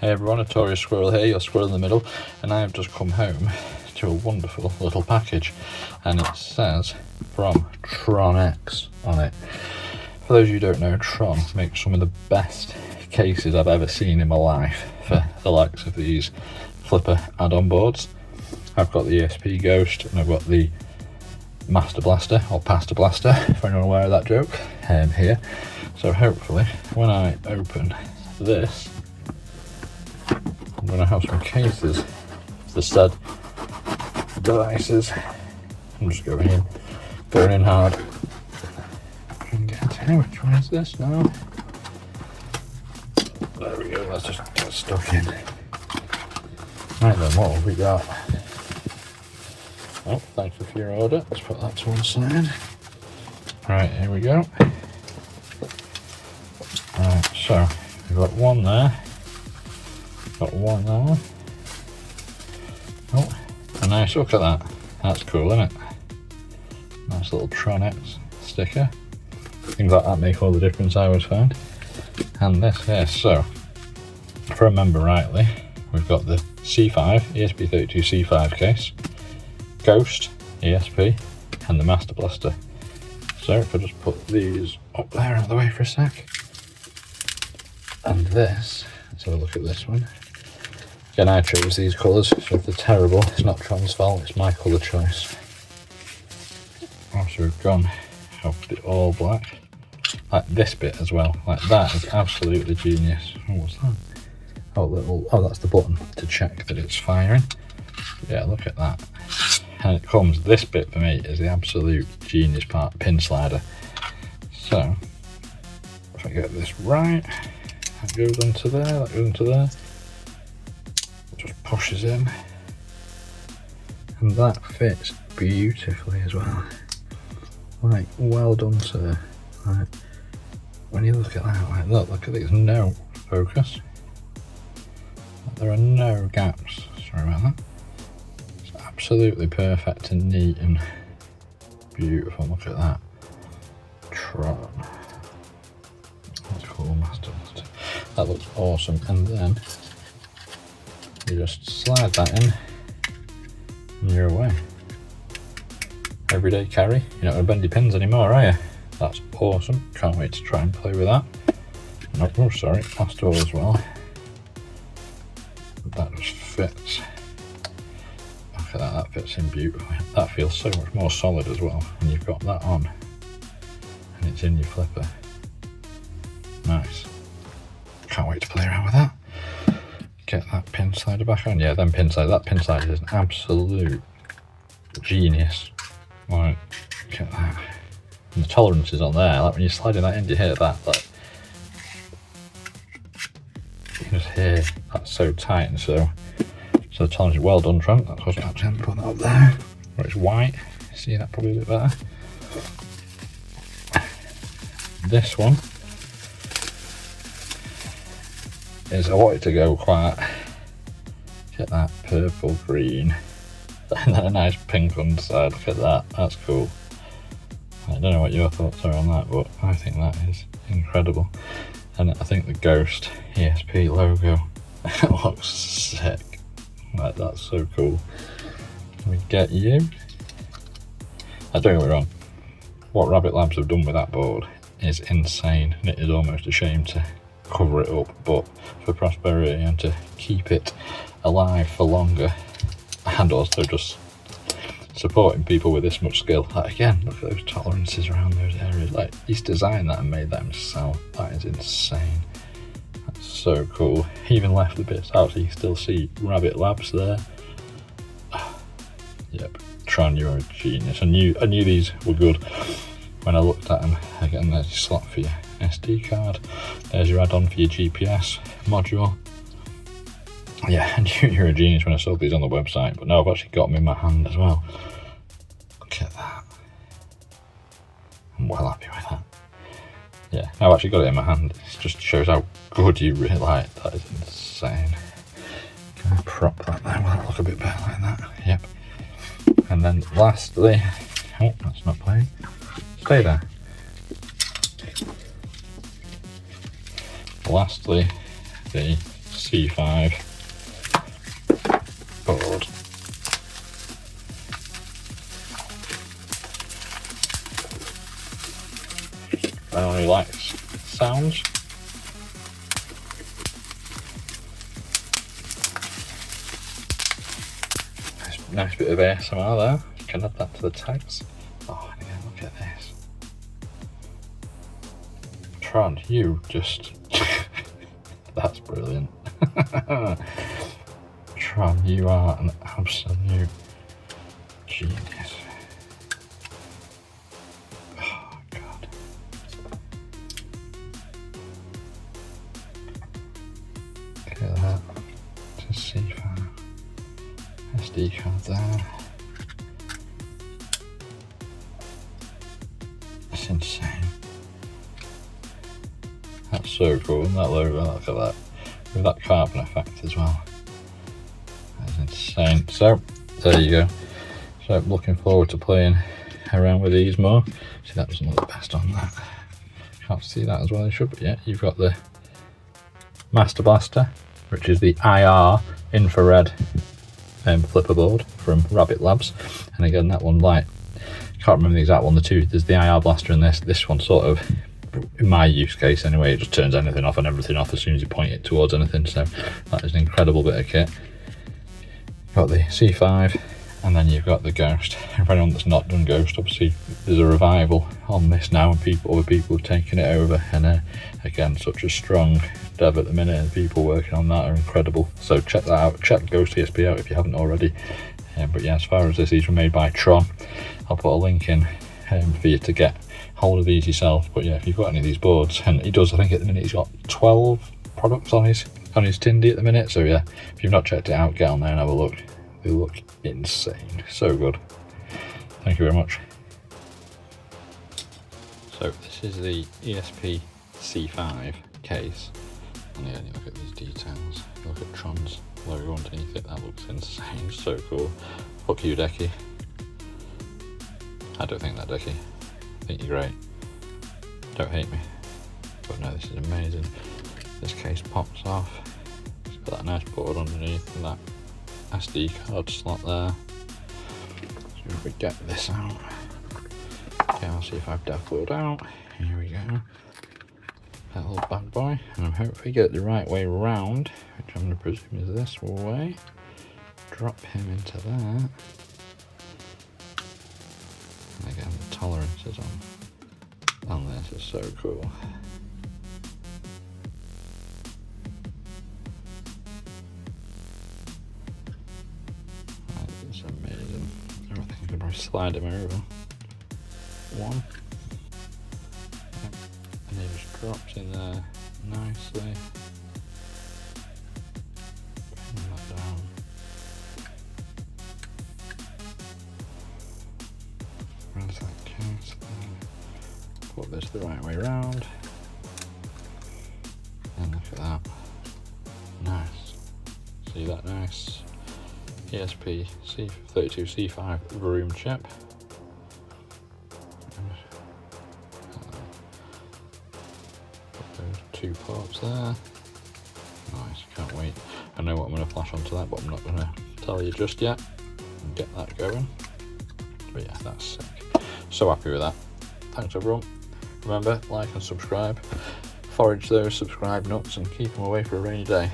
Hey everyone, Notorious Squirrel here, your squirrel in the middle, and I have just come home to a wonderful little package, and it says from TronX on it. For those of you who don't know, Tron makes some of the best cases I've ever seen in my life for the likes of these flipper add-on boards. I've got the ESP Ghost and I've got the Masta Blasta, or Pasta Blaster, if anyone aware of that joke, here. So hopefully when I open this, I'm going to have some cases for said devices. I'm just going in hard. And get to which one is this now? There we go, let's just get stuck in. Right then, what have we got? Oh, thank you for your order. Let's put that to one side. Right, here we go. Right, so we've got one there. Got one there. Oh, a nice look at that. That's cool, isn't it? Nice little TronX sticker. Things like that make all the difference, I always find. And this here, so if I remember rightly, we've got the C5, ESP32-C5 case, Ghost, ESP, and the Masta Blasta. So if I just put these up there out of the way for a sec. And this, let's have a look at this one. Again, I chose these colours, so if they're terrible, it's not Tron's fault, it's my colour choice. Also, we've gone with the all black, like this bit as well, like that is absolutely genius. Oh, what's that? Oh, that's the button to check that it's firing. Yeah, look at that. And it comes, this bit for me is the absolute genius part, pin slider. So, if I get this right, that goes onto there, that goes into there. Just pushes in, and that fits beautifully as well. Like, well done, sir. Like, when you look at that, like, look at this, no focus. There are no gaps. Sorry about that. It's absolutely perfect and neat and beautiful. Look at that. Tron. That's cool, Master. That looks awesome. And then you just slide that in and you're away. Everyday carry. You're not going to bend your pins anymore, are you? That's awesome. Can't wait to try and play with that. Oh, sorry, past all as well. That just fits. Look at that, that fits in beautifully. That feels so much more solid as well when you've got that on and it's in your flipper. Nice. Can't wait to play around with that. Get that pin slider back on. Yeah, that pin slider is an absolute genius. Right, look at that. And the tolerances on there, like when you're sliding that in, you hear that, like, you can just hear that's so tight and so the tolerance is well done, Tron. That's what I actually put that up there where it's white. See that probably a bit better. This one is, I wanted to go quite, get that purple green and then a nice pink on the side. Look at that, that's cool. I don't know what your thoughts are on that, but I think that is incredible. And I think the Ghost ESP logo looks sick. Like, that's so cool. We get you. Don't get me wrong, what Rabbit Labs have done with that board is insane, and it is almost a shame to cover it up, but for prosperity and to keep it alive for longer, and also just supporting people with this much skill. Like, again, look at those tolerances around those areas. Like, he's designed that and made that himself. That is insane. That's so cool. He even left the bits out so you can still see Rabbit Labs there. Yep, Tron, you're a genius. I knew these were good when I looked at them. Again, there's your slot for your SD card. There's your add-on for your GPS module. Yeah, I knew you were a genius when I saw these on the website, but now I've actually got them in my hand as well. Look at that. I'm well happy with that. Yeah, I've actually got it in my hand. It just shows how good you really like. That is insane. Can I prop that there? Will that look a bit better like that? Yep. And then lastly, oh, that's not playing. Stay there. Lastly, the C5 board. Anyone who likes sounds. Nice bit of ASMR there. You can add that to the tags. Oh, and again, look at this. Tron, you just... That's brilliant. Tron, you are an absolute genius. Oh, God. Look at that. Just C5. SD card there. That's insane. That's so cool, and that logo, look at that. With that carbon effect as well. That's insane. So, there you go. So, I'm looking forward to playing around with these more. See, that doesn't look the best on that. Can't see that as well as you should, but yeah, you've got the Masta Blasta, which is the IR infrared flipper board from Rabbit Labs. And again, that one, like, can't remember the exact one, there's the IR blaster and this one sort of, in my use case anyway, it just turns anything off and everything off as soon as you point it towards anything. So that is an incredible bit of kit. You've got the C5 and then you've got the Ghost. For anyone that's not done Ghost, obviously there's a revival on this now and other people have taken it over, and again, such a strong dev at the minute, and people working on that are incredible. So check that out, check Ghost ESP out if you haven't already. But yeah, as far as this, these were made by Tron. I'll put a link in for you to get hold of these yourself. But yeah, if you've got any of these boards, and he does, I think at the minute he's got 12 products on his Tindy at the minute. So yeah, if you've not checked it out, get on there and have a look. They look insane, so good. Thank you very much. So this is the ESP-C5 case, and yeah, you look at these details. You look at Tron's logo underneath it. That looks insane, so cool. Fuck you, Decky. I don't think that, Decky. I think you're great. Don't hate me. But no, this is amazing. This case pops off. It's got that nice board underneath and that SD card slot there. So if we get this out, okay, I'll see if I've deployed out. Here we go. That little bad boy, and I'm hopefully get it the right way round, which I'm going to presume is this way. Drop him into there. And again, the tolerances on this is so cool. It's amazing. I think I can probably slide him over. One. And he just drops in there nicely. Pin that down. Where's that case there? Put this the right way round. And look at that. Nice. See that nice ESP ESP32-C5 room chip. Put those two ports there. Nice, can't wait. I know what I'm going to flash onto that, but I'm not going to tell you just yet. Get that going. But yeah, that's sick. So happy with that. Thanks everyone. Remember, like and subscribe. Forage those subscribe nuts and keep them away for a rainy day.